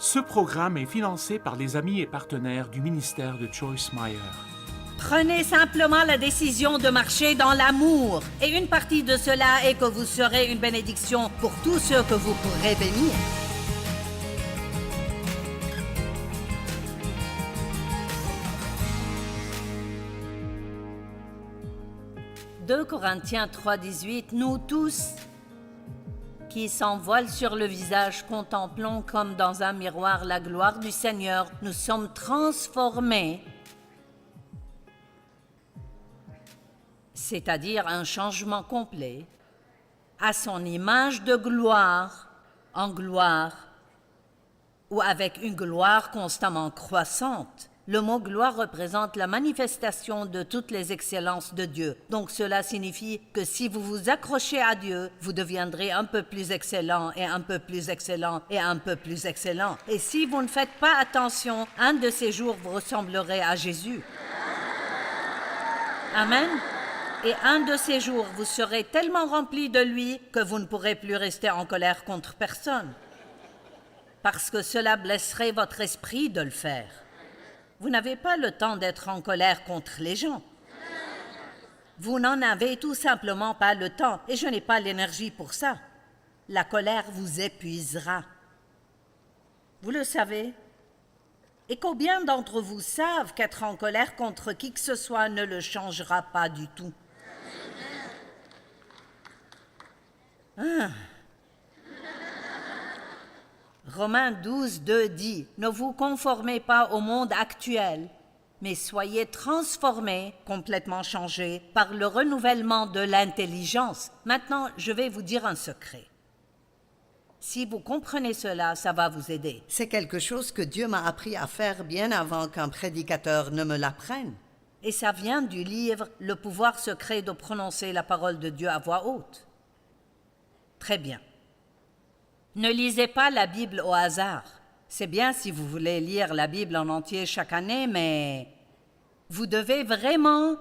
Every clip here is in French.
Ce programme est financé par les amis et partenaires du ministère de Joyce Meyer. Prenez simplement la décision de marcher dans l'amour. Et une partie de cela est que vous serez une bénédiction pour tous ceux que vous pourrez bénir. « 2 Corinthiens 3,18 Nous tous, qui sans voile sur le visage, contemplons comme dans un miroir la gloire du Seigneur, nous sommes transformés, c'est-à-dire un changement complet, à son image de gloire en gloire, ou avec une gloire constamment croissante. Le mot gloire représente la manifestation de toutes les excellences de Dieu. Donc cela signifie que si vous vous accrochez à Dieu, vous deviendrez un peu plus excellent et un peu plus excellent et un peu plus excellent. Et si vous ne faites pas attention, un de ces jours vous ressemblerez à Jésus. Amen. Et un de ces jours, vous serez tellement rempli de lui que vous ne pourrez plus rester en colère contre personne. Parce que cela blesserait votre esprit de le faire. Vous n'avez pas le temps d'être en colère contre les gens. Vous n'en avez tout simplement pas le temps, et je n'ai pas l'énergie pour ça. La colère vous épuisera. Vous le savez. Et combien d'entre vous savent qu'être en colère contre qui que ce soit ne le changera pas du tout? Romains 12, 2 dit « Ne vous conformez pas au monde actuel, mais soyez transformés, complètement changés, par le renouvellement de l'intelligence. » Maintenant, je vais vous dire un secret. Si vous comprenez cela, ça va vous aider. C'est quelque chose que Dieu m'a appris à faire bien avant qu'un prédicateur ne me l'apprenne. Et ça vient du livre « Le pouvoir secret de prononcer la parole de Dieu à voix haute ». Très bien. Ne lisez pas la Bible au hasard. C'est bien si vous voulez lire la Bible en entier chaque année, mais vous devez vraiment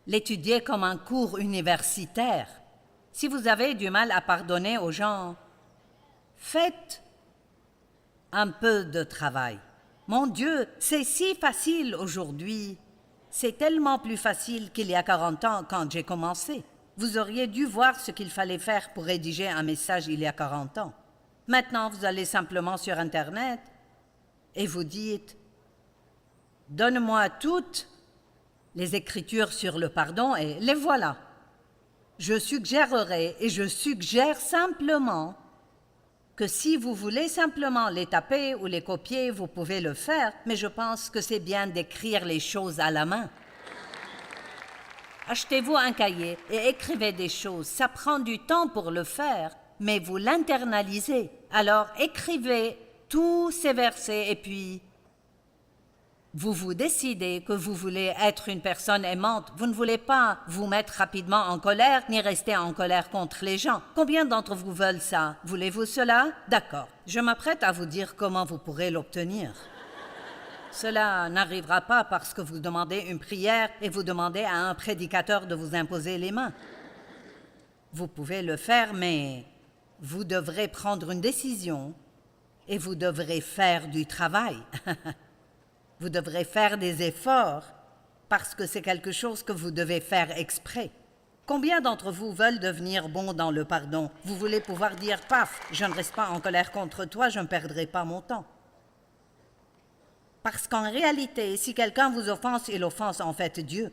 l'étudier comme un cours universitaire. Si vous avez du mal à pardonner aux gens, faites un peu de travail. Mon Dieu, c'est si facile aujourd'hui. C'est tellement plus facile qu'il y a 40 ans quand j'ai commencé. Vous auriez dû voir ce qu'il fallait faire pour rédiger un message il y a 40 ans. Maintenant, vous allez simplement sur Internet et vous dites « Donne-moi toutes les écritures sur le pardon » et les voilà. Je suggérerais et je suggère simplement que si vous voulez simplement les taper ou les copier, vous pouvez le faire, mais je pense que c'est bien d'écrire les choses à la main. Achetez-vous un cahier et écrivez des choses. Ça prend du temps pour le faire, mais vous l'internalisez. Alors écrivez tous ces versets et puis vous vous décidez que vous voulez être une personne aimante. Vous ne voulez pas vous mettre rapidement en colère ni rester en colère contre les gens. Combien d'entre vous veulent ça? Voulez-vous cela? D'accord. Je m'apprête à vous dire comment vous pourrez l'obtenir. Cela n'arrivera pas parce que vous demandez une prière et vous demandez à un prédicateur de vous imposer les mains. Vous pouvez le faire, mais vous devrez prendre une décision et vous devrez faire du travail. Vous devrez faire des efforts parce que c'est quelque chose que vous devez faire exprès. Combien d'entre vous veulent devenir bons dans le pardon? Vous voulez pouvoir dire « Paf, je ne reste pas en colère contre toi, je ne perdrai pas mon temps. » Parce qu'en réalité, si quelqu'un vous offense, il offense en fait Dieu.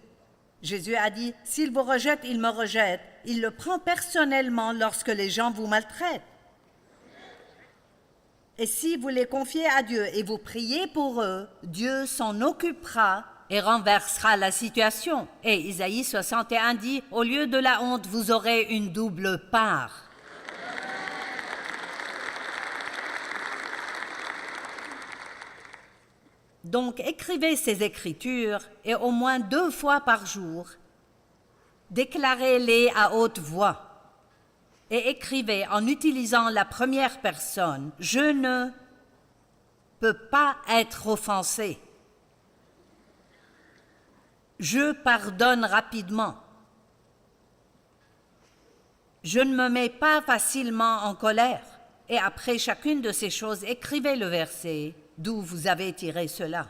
Jésus a dit, s'il vous rejette, il me rejette. Il le prend personnellement lorsque les gens vous maltraitent. Et si vous les confiez à Dieu et vous priez pour eux, Dieu s'en occupera et renversera la situation. Et Isaïe 61 dit, au lieu de la honte, vous aurez une double part. Donc, écrivez ces écritures et au moins 2 fois par jour, déclarez-les à haute voix et écrivez en utilisant la première personne « Je ne peux pas être offensé. Je pardonne rapidement. Je ne me mets pas facilement en colère. » et après chacune de ces choses, écrivez le verset d'où vous avez tiré cela.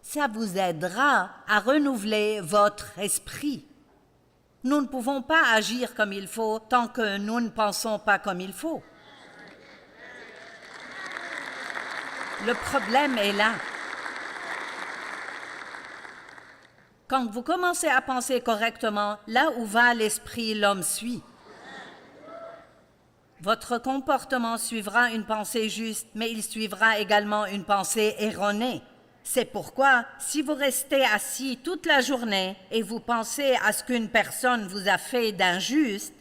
Ça vous aidera à renouveler votre esprit. Nous ne pouvons pas agir comme il faut tant que nous ne pensons pas comme il faut. Le problème est là. Quand vous commencez à penser correctement, là où va l'esprit, l'homme suit. Votre comportement suivra une pensée juste, mais il suivra également une pensée erronée. C'est pourquoi, si vous restez assis toute la journée et vous pensez à ce qu'une personne vous a fait d'injuste,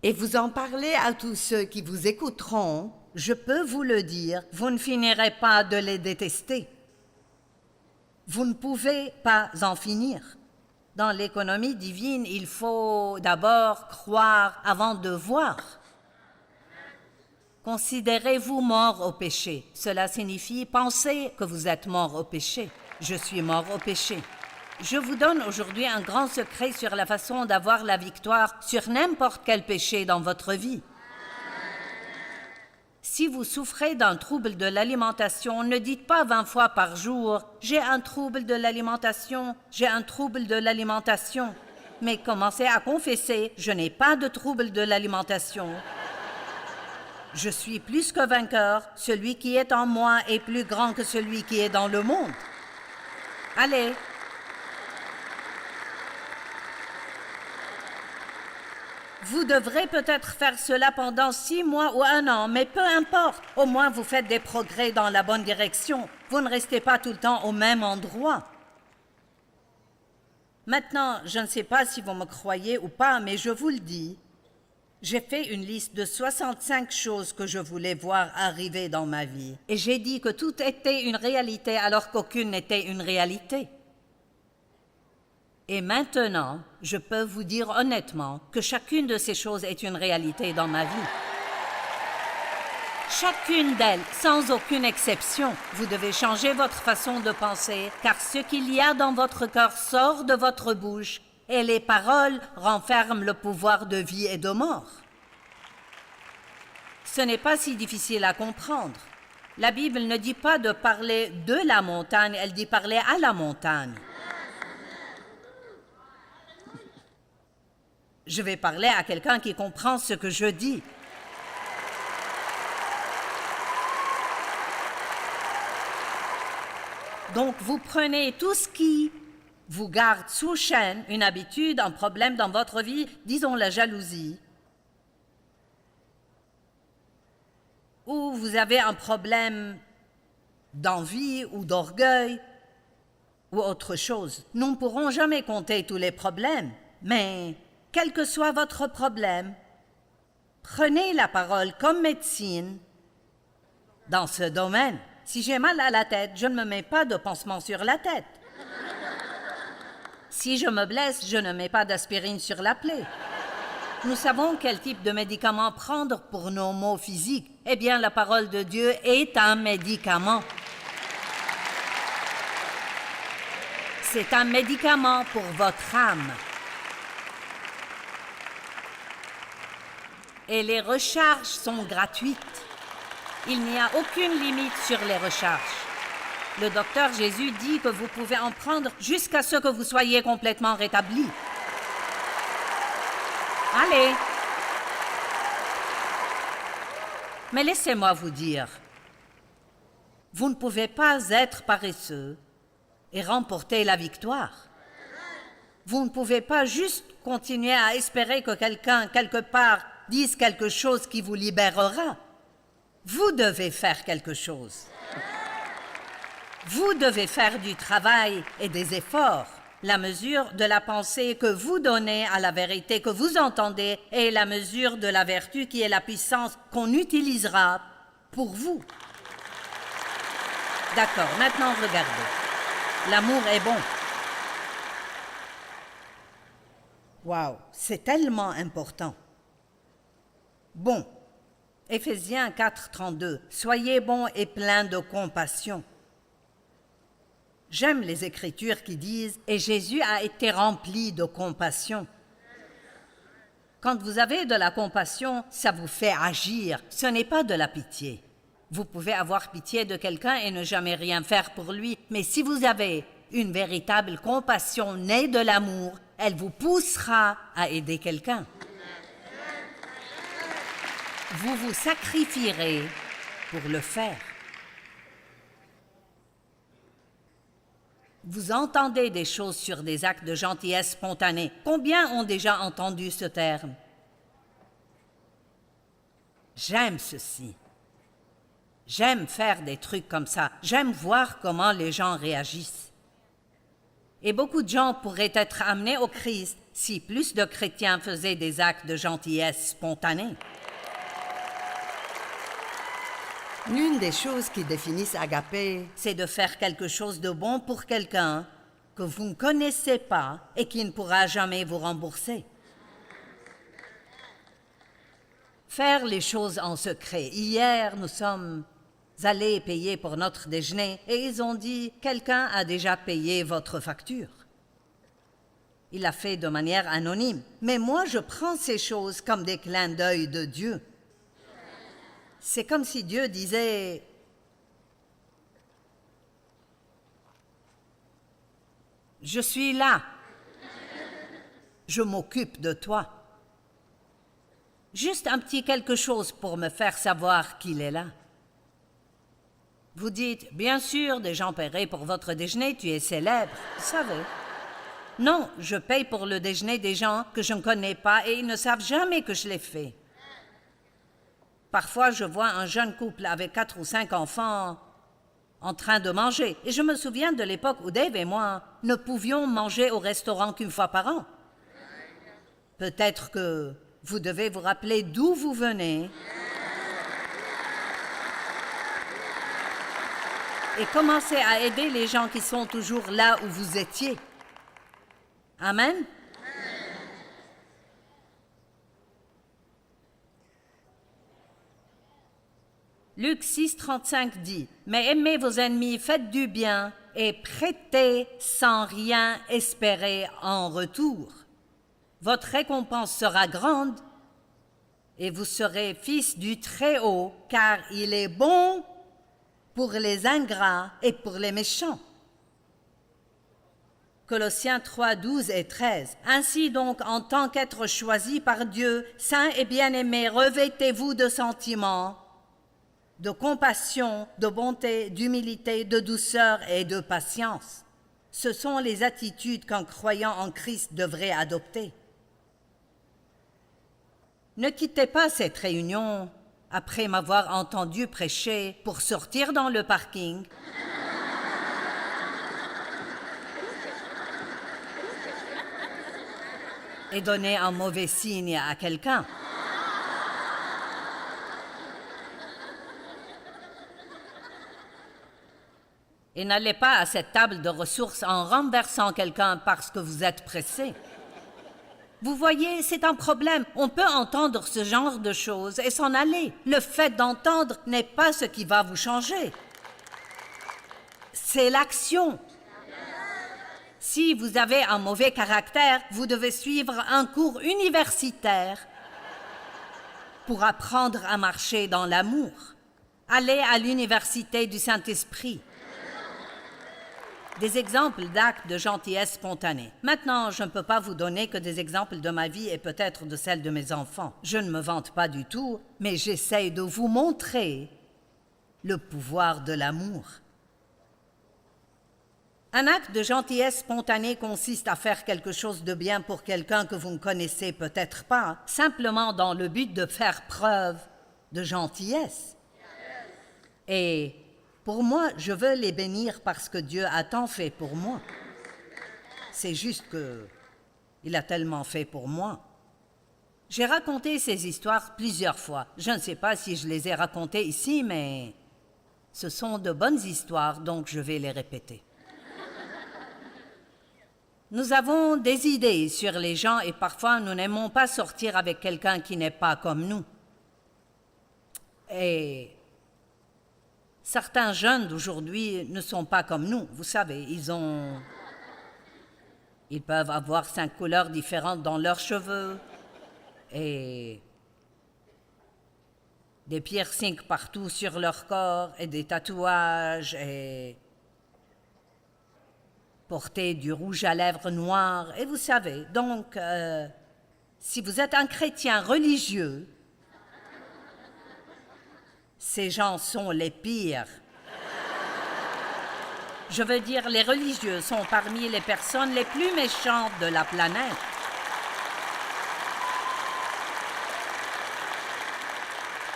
Et vous en parlez à tous ceux qui vous écouteront. je peux vous le dire, vous ne finirez pas de les détester. Vous ne pouvez pas en finir. Dans l'économie divine, il faut d'abord croire avant de voir. Considérez-vous mort au péché. Cela signifie penser que vous êtes mort au péché. Je suis mort au péché. Je vous donne aujourd'hui un grand secret sur la façon d'avoir la victoire sur n'importe quel péché dans votre vie. Si vous souffrez d'un trouble de l'alimentation, ne dites pas 20 fois par jour « J'ai un trouble de l'alimentation, j'ai un trouble de l'alimentation ». Mais commencez à confesser « Je n'ai pas de trouble de l'alimentation ». Je suis plus que vainqueur, celui qui est en moi est plus grand que celui qui est dans le monde. Allez. Vous devrez peut-être faire cela pendant 6 mois ou 1 an, mais peu importe, au moins vous faites des progrès dans la bonne direction. Vous ne restez pas tout le temps au même endroit. Maintenant, je ne sais pas si vous me croyez ou pas, mais je vous le dis. J'ai fait une liste de 65 choses que je voulais voir arriver dans ma vie. Et j'ai dit que tout était une réalité alors qu'aucune n'était une réalité. Et maintenant, je peux vous dire honnêtement que chacune de ces choses est une réalité dans ma vie. Chacune d'elles, sans aucune exception. Vous devez changer votre façon de penser, car ce qu'il y a dans votre cœur sort de votre bouche. Et les paroles renferment le pouvoir de vie et de mort. Ce n'est pas si difficile à comprendre. La Bible ne dit pas de parler de la montagne, elle dit parler à la montagne. Je vais parler à quelqu'un qui comprend ce que je dis. Donc, vous prenez tout ce qui vous garde sous chaîne, une habitude, un problème dans votre vie, disons la jalousie, ou vous avez un problème d'envie ou d'orgueil, ou autre chose. Nous ne pourrons jamais compter tous les problèmes, mais quel que soit votre problème, prenez la parole comme médecine dans ce domaine. Si j'ai mal à la tête, je ne me mets pas de pansement sur la tête. Si je me blesse, je ne mets pas d'aspirine sur la plaie. Nous savons quel type de médicament prendre pour nos maux physiques. Eh bien, la parole de Dieu est un médicament. C'est un médicament pour votre âme. Et les recharges sont gratuites. Il n'y a aucune limite sur les recharges. Le docteur Jésus dit que vous pouvez en prendre jusqu'à ce que vous soyez complètement rétabli. Allez. Mais laissez-moi vous dire, vous ne pouvez pas être paresseux et remporter la victoire. Vous ne pouvez pas juste continuer à espérer que quelqu'un, quelque part, dise quelque chose qui vous libérera. Vous devez faire quelque chose. Vous devez faire du travail et des efforts. La mesure de la pensée que vous donnez à la vérité que vous entendez est la mesure de la vertu qui est la puissance qu'on utilisera pour vous. D'accord, maintenant regardez. L'amour est bon. Waouh, c'est tellement important. Bon. Éphésiens 4, 32. Soyez bons et pleins de compassion. J'aime les Écritures qui disent « Et Jésus a été rempli de compassion ». Quand vous avez de la compassion, ça vous fait agir. Ce n'est pas de la pitié. Vous pouvez avoir pitié de quelqu'un et ne jamais rien faire pour lui, mais si vous avez une véritable compassion née de l'amour, elle vous poussera à aider quelqu'un. Vous vous sacrifierez pour le faire. Vous entendez des choses sur des actes de gentillesse spontanée. Combien ont déjà entendu ce terme? J'aime ceci. J'aime faire des trucs comme ça. J'aime voir comment les gens réagissent. Et beaucoup de gens pourraient être amenés au Christ si plus de chrétiens faisaient des actes de gentillesse spontanés. L'une des choses qui définissent Agapé, C'est de faire quelque chose de bon pour quelqu'un que vous ne connaissez pas et qui ne pourra jamais vous rembourser. Faire les choses en secret. Hier, nous sommes allés payer pour notre déjeuner et ils ont dit « Quelqu'un a déjà payé votre facture ». Il l'a fait de manière anonyme. Mais moi, je prends ces choses comme des clins d'œil de Dieu. C'est comme si Dieu disait « Je suis là. Je m'occupe de toi. » Juste un petit quelque chose pour me faire savoir qu'il est là. Vous dites, bien sûr, des gens paieraient pour votre déjeuner, tu es célèbre, vous savez. Non, je paye pour le déjeuner des gens que je ne connais pas et ils ne savent jamais que je l'ai fait. Parfois, je vois un jeune couple avec 4 ou 5 enfants en train de manger. Et je me souviens de l'époque où Dave et moi ne pouvions manger au restaurant qu'une fois par an. Peut-être que vous devez vous rappeler d'où vous venez et commencer à aider les gens qui sont toujours là où vous étiez. Amen. Luc 6, 35 dit « Mais aimez vos ennemis, faites du bien et prêtez sans rien espérer en retour. Votre récompense sera grande et vous serez fils du Très-Haut, car il est bon pour les ingrats et pour les méchants. » Colossiens 3, 12 et 13. Ainsi donc, en tant qu'être choisi par Dieu, saints et bien-aimés, revêtez-vous de sentiments, de compassion, de bonté, d'humilité, de douceur et de patience. Ce sont les attitudes qu'un croyant en Christ devrait adopter. Ne quittez pas cette réunion après m'avoir entendu prêcher pour sortir dans le parking et donner un mauvais signe à quelqu'un. Et n'allez pas à cette table de ressources en renversant quelqu'un parce que vous êtes pressé. Vous voyez, c'est un problème. On peut entendre ce genre de choses et s'en aller. Le fait d'entendre n'est pas ce qui va vous changer. C'est l'action. Si vous avez un mauvais caractère, vous devez suivre un cours universitaire pour apprendre à marcher dans l'amour. Allez à l'université du Saint-Esprit. Des exemples d'actes de gentillesse spontanée. Maintenant, je ne peux pas vous donner que des exemples de ma vie et peut-être de celle de mes enfants. Je ne me vante pas du tout, mais j'essaye de vous montrer le pouvoir de l'amour. Un acte de gentillesse spontanée consiste à faire quelque chose de bien pour quelqu'un que vous ne connaissez peut-être pas, simplement dans le but de faire preuve de gentillesse. Et pour moi, je veux les bénir parce que Dieu a tant fait pour moi. C'est juste qu'il a tellement fait pour moi. J'ai raconté ces histoires plusieurs fois. Je ne sais pas si je les ai racontées ici, mais ce sont de bonnes histoires, donc je vais les répéter. Nous avons des idées sur les gens et parfois nous n'aimons pas sortir avec quelqu'un qui n'est pas comme nous. Et certains jeunes d'aujourd'hui ne sont pas comme nous. Vous savez, ils peuvent avoir 5 couleurs différentes dans leurs cheveux et des piercings partout sur leur corps et des tatouages et porter du rouge à lèvres noir. Et vous savez, donc, si vous êtes un chrétien religieux, ces gens sont les pires. Je veux dire, les religieux sont parmi les personnes les plus méchantes de la planète.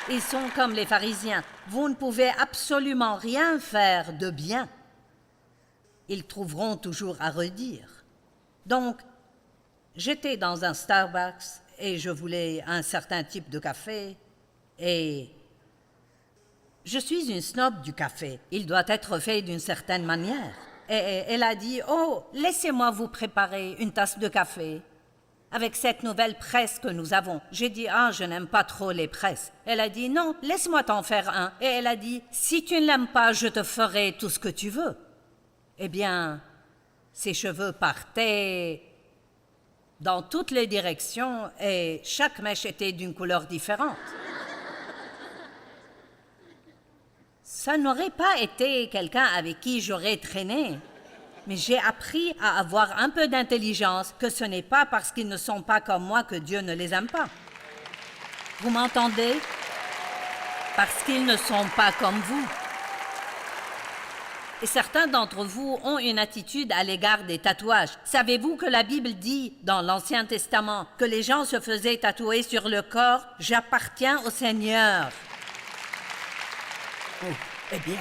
Ils sont comme les pharisiens. Vous ne pouvez absolument rien faire de bien. Ils trouveront toujours à redire. Donc, j'étais dans un Starbucks et je voulais un certain type de café et je suis une snob du café. Il doit être fait d'une certaine manière. Et elle a dit, « Oh, laissez-moi vous préparer une tasse de café avec cette nouvelle presse que nous avons. » J'ai dit, « Ah, je n'aime pas trop les presses. » Elle a dit, « Non, laisse-moi t'en faire un. » Et elle a dit, « Si tu ne l'aimes pas, je te ferai tout ce que tu veux. » Eh bien, ses cheveux partaient dans toutes les directions et chaque mèche était d'une couleur différente. Ça n'aurait pas été quelqu'un avec qui j'aurais traîné, mais j'ai appris à avoir un peu d'intelligence, que ce n'est pas parce qu'ils ne sont pas comme moi que Dieu ne les aime pas. Vous m'entendez? Parce qu'ils ne sont pas comme vous. Et certains d'entre vous ont une attitude à l'égard des tatouages. Savez-vous que la Bible dit, dans l'Ancien Testament, que les gens se faisaient tatouer sur le corps « J'appartiens au Seigneur ». Oh, eh bien...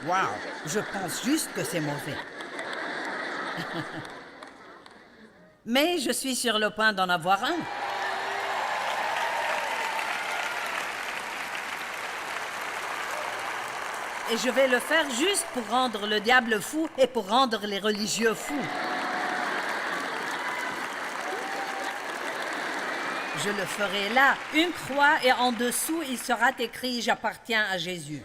Wow, je pense juste que c'est mauvais. Mais je suis sur le point d'en avoir un. Et je vais le faire juste pour rendre le diable fou et pour rendre les religieux fous. Je le ferai là, une croix, et en dessous, il sera écrit « J'appartiens à Jésus ».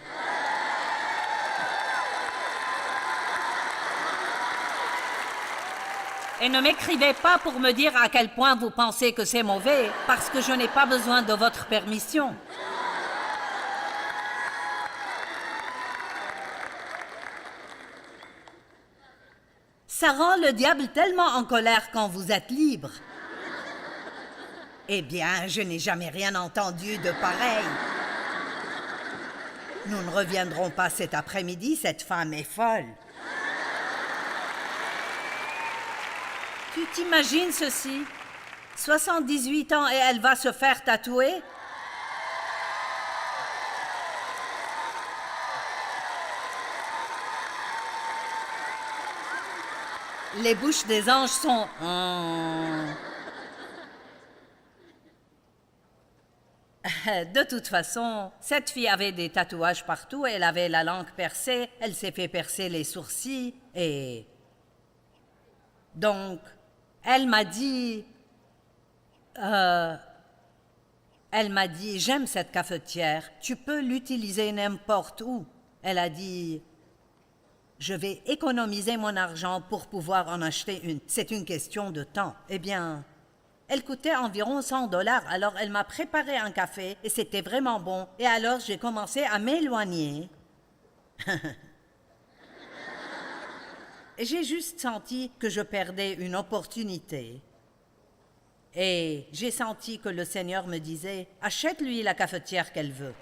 Et ne m'écrivez pas pour me dire à quel point vous pensez que c'est mauvais, parce que je n'ai pas besoin de votre permission. Ça rend le diable tellement en colère quand vous êtes libre. Eh bien, je n'ai jamais rien entendu de pareil. Nous ne reviendrons pas cet après-midi, cette femme est folle. Tu t'imagines ceci? 78 ans et elle va se faire tatouer? Les bouches des anges sont... De toute façon, cette fille avait des tatouages partout, elle avait la langue percée, elle s'est fait percer les sourcils et... Donc, elle m'a dit, j'aime cette cafetière, tu peux l'utiliser n'importe où. Elle a dit, je vais économiser mon argent pour pouvoir en acheter une. C'est une question de temps. Eh bien, elle coûtait environ $100, alors elle m'a préparé un café et c'était vraiment bon. Et alors j'ai commencé à m'éloigner. Et j'ai juste senti que je perdais une opportunité. Et j'ai senti que le Seigneur me disait, achète-lui la cafetière qu'elle veut.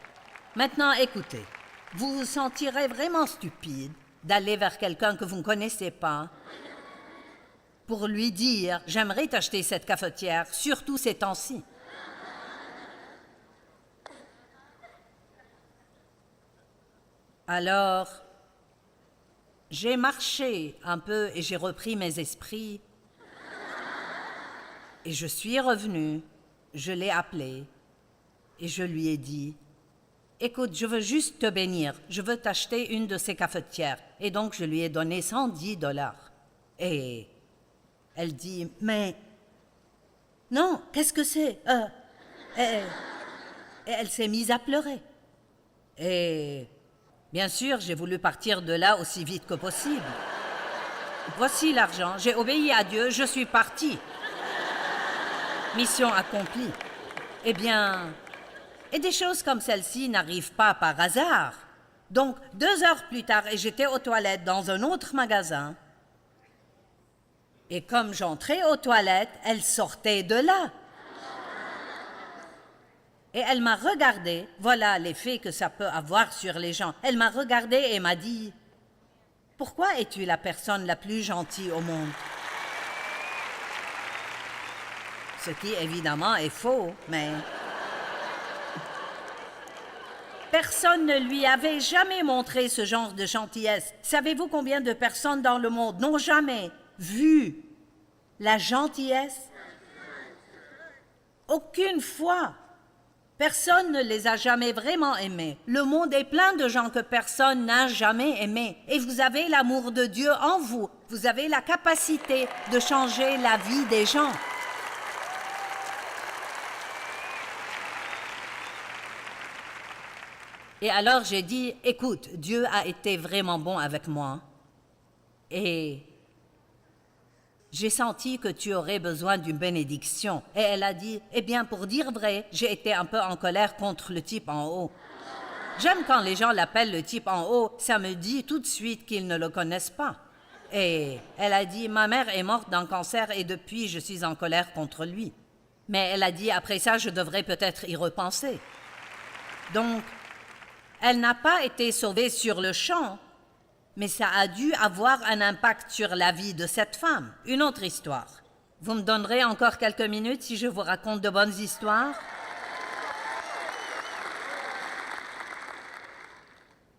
Maintenant, écoutez, vous vous sentirez vraiment stupide d'aller vers quelqu'un que vous ne connaissez pas pour lui dire, j'aimerais t'acheter cette cafetière, surtout ces temps-ci. Alors... j'ai marché un peu et j'ai repris mes esprits. Et je suis revenue, je l'ai appelé et je lui ai dit, « Écoute, je veux juste te bénir, je veux t'acheter une de ces cafetières. » Et donc je lui ai donné $110. Et elle dit, « Mais, non, qu'est-ce que c'est Et elle s'est mise à pleurer. Et... bien sûr, j'ai voulu partir de là aussi vite que possible. Voici l'argent, j'ai obéi à Dieu, je suis partie. mission accomplie. Eh bien, et des choses comme celle-ci n'arrivent pas par hasard. Donc, 2 heures plus tard, et j'étais aux toilettes dans un autre magasin. Et comme j'entrais aux toilettes, elle sortait de là. Et elle m'a regardée, voilà l'effet que ça peut avoir sur les gens. Elle m'a regardée et m'a dit, « Pourquoi es-tu la personne la plus gentille au monde? » Ce qui, évidemment, est faux, mais... Personne ne lui avait jamais montré ce genre de gentillesse. Savez-vous combien de personnes dans le monde n'ont jamais vu la gentillesse? Aucune fois. Personne ne les a jamais vraiment aimés. Le monde est plein de gens que personne n'a jamais aimés. Et vous avez l'amour de Dieu en vous. Vous avez la capacité de changer la vie des gens. Et alors j'ai dit, écoute, Dieu a été vraiment bon avec moi. Et j'ai senti que tu aurais besoin d'une bénédiction. Et elle a dit, eh bien, pour dire vrai, j'ai été un peu en colère contre le type en haut. J'aime quand les gens l'appellent le type en haut, ça me dit tout de suite qu'ils ne le connaissent pas. Et elle a dit, ma mère est morte d'un cancer et depuis, je suis en colère contre lui. Mais elle a dit, après ça, je devrais peut-être y repenser. Donc, elle n'a pas été sauvée sur le champ, mais ça a dû avoir un impact sur la vie de cette femme. Une autre histoire. Vous me donnerez encore quelques minutes si je vous raconte de bonnes histoires?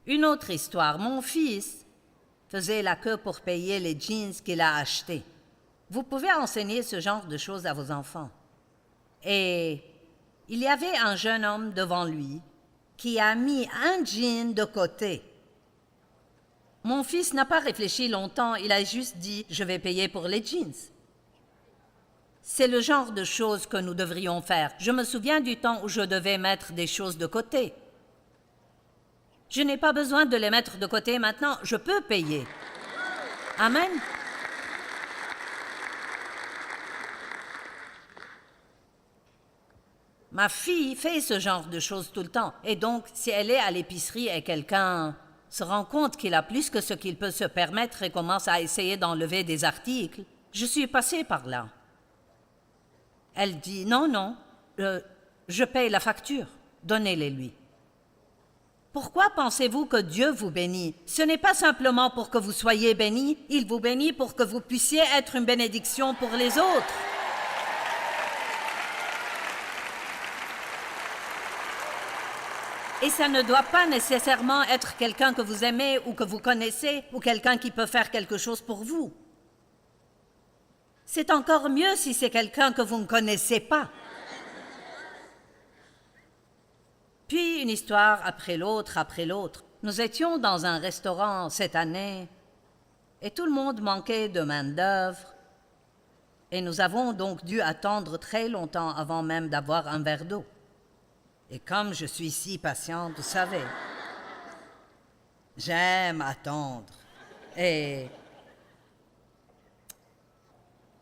Une autre histoire. Mon fils faisait la queue pour payer les jeans qu'il a achetés. Vous pouvez enseigner ce genre de choses à vos enfants. Et il y avait un jeune homme devant lui qui a mis un jean de côté. Mon fils n'a pas réfléchi longtemps, il a juste dit « je vais payer pour les jeans ». C'est le genre de choses que nous devrions faire. Je me souviens du temps où je devais mettre des choses de côté. Je n'ai pas besoin de les mettre de côté maintenant, je peux payer. Amen. Ma fille fait ce genre de choses tout le temps. Et donc, si elle est à l'épicerie et quelqu'un se rend compte qu'il a plus que ce qu'il peut se permettre et commence à essayer d'enlever des articles, je suis passée par là. Elle dit, non, non, je paye la facture, donnez-les lui. Pourquoi pensez-vous que Dieu vous bénit? Ce n'est pas simplement pour que vous soyez bénis, il vous bénit pour que vous puissiez être une bénédiction pour les autres. Et ça ne doit pas nécessairement être quelqu'un que vous aimez ou que vous connaissez ou quelqu'un qui peut faire quelque chose pour vous. C'est encore mieux si c'est quelqu'un que vous ne connaissez pas. Puis une histoire après l'autre, après l'autre. Nous étions dans un restaurant cette année et tout le monde manquait de main-d'œuvre. Et nous avons donc dû attendre très longtemps avant même d'avoir un verre d'eau. Et comme je suis si patiente, vous savez, j'aime attendre. Et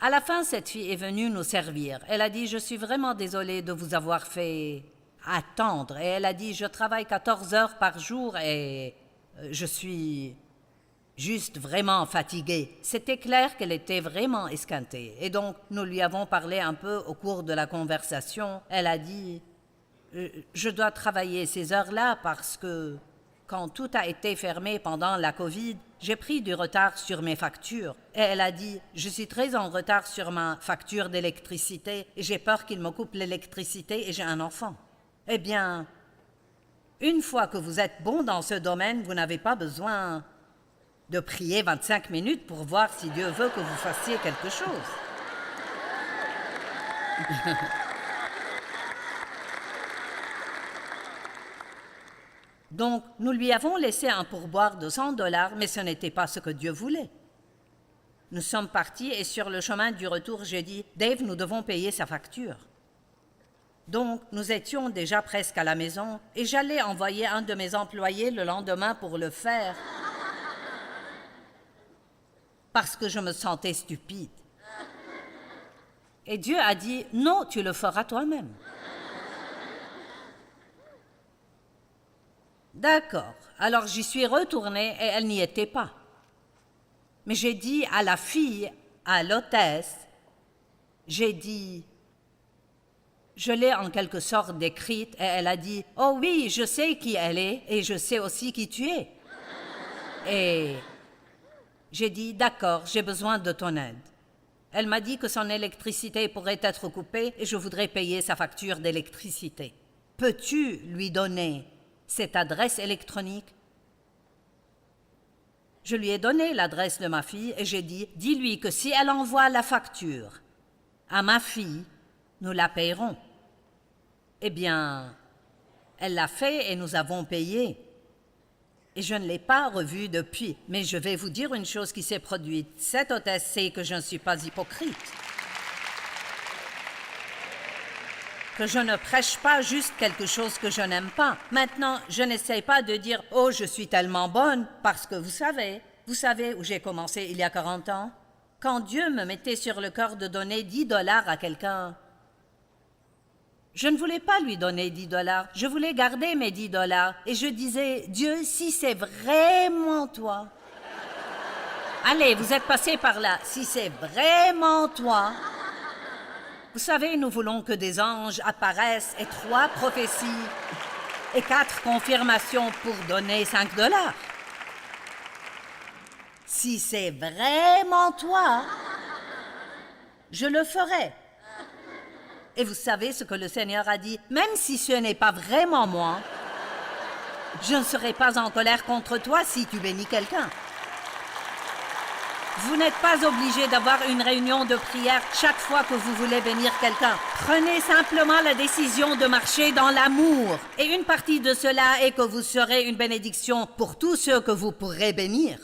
à la fin, cette fille est venue nous servir. Elle a dit, je suis vraiment désolée de vous avoir fait attendre. Et elle a dit, je travaille 14 heures par jour et je suis juste vraiment fatiguée. C'était clair qu'elle était vraiment esquintée. Et donc, nous lui avons parlé un peu au cours de la conversation. Elle a dit, je dois travailler ces heures-là parce que quand tout a été fermé pendant la COVID, j'ai pris du retard sur mes factures. Et elle a dit, je suis très en retard sur ma facture d'électricité et j'ai peur qu'il me coupe l'électricité et j'ai un enfant. Eh bien, une fois que vous êtes bon dans ce domaine, vous n'avez pas besoin de prier 25 minutes pour voir si Dieu veut que vous fassiez quelque chose. Donc, nous lui avons laissé un pourboire de $100, mais ce n'était pas ce que Dieu voulait. Nous sommes partis et sur le chemin du retour, j'ai dit, « Dave, nous devons payer sa facture. » Donc, nous étions déjà presque à la maison et j'allais envoyer un de mes employés le lendemain pour le faire parce que je me sentais stupide. Et Dieu a dit, non, tu le feras toi-même. D'accord. Alors j'y suis retournée et elle n'y était pas. Mais j'ai dit à la fille, à l'hôtesse, j'ai dit, je l'ai en quelque sorte décrite et elle a dit, oh oui, je sais qui elle est et je sais aussi qui tu es. Et j'ai dit, d'accord, j'ai besoin de ton aide. Elle m'a dit que son électricité pourrait être coupée et je voudrais payer sa facture d'électricité. Peux-tu lui donner cette adresse électronique? Je lui ai donné l'adresse de ma fille et j'ai dit, dis-lui que si elle envoie la facture à ma fille, nous la payerons. Eh bien, elle l'a fait et nous avons payé. Et je ne l'ai pas revue depuis. Mais je vais vous dire une chose qui s'est produite. Cette hôtesse sait que je ne suis pas hypocrite. Que je ne prêche pas juste quelque chose que je n'aime pas. Maintenant, je n'essaie pas de dire « Oh, je suis tellement bonne » parce que vous savez où j'ai commencé il y a 40 ans? Quand Dieu me mettait sur le cœur de donner 10 $ à quelqu'un, je ne voulais pas lui donner 10 $, je voulais garder mes 10 $. Et je disais « Dieu, si c'est vraiment toi, allez, vous êtes passé par là, si c'est vraiment toi... » Vous savez, nous voulons que des anges apparaissent et 3 prophéties et 4 confirmations pour donner 5 $. Si c'est vraiment toi, je le ferai. Et vous savez ce que le Seigneur a dit? Même si ce n'est pas vraiment moi, je ne serai pas en colère contre toi si tu bénis quelqu'un. Vous n'êtes pas obligé d'avoir une réunion de prière chaque fois que vous voulez bénir quelqu'un. Prenez simplement la décision de marcher dans l'amour. Et une partie de cela est que vous serez une bénédiction pour tous ceux que vous pourrez bénir.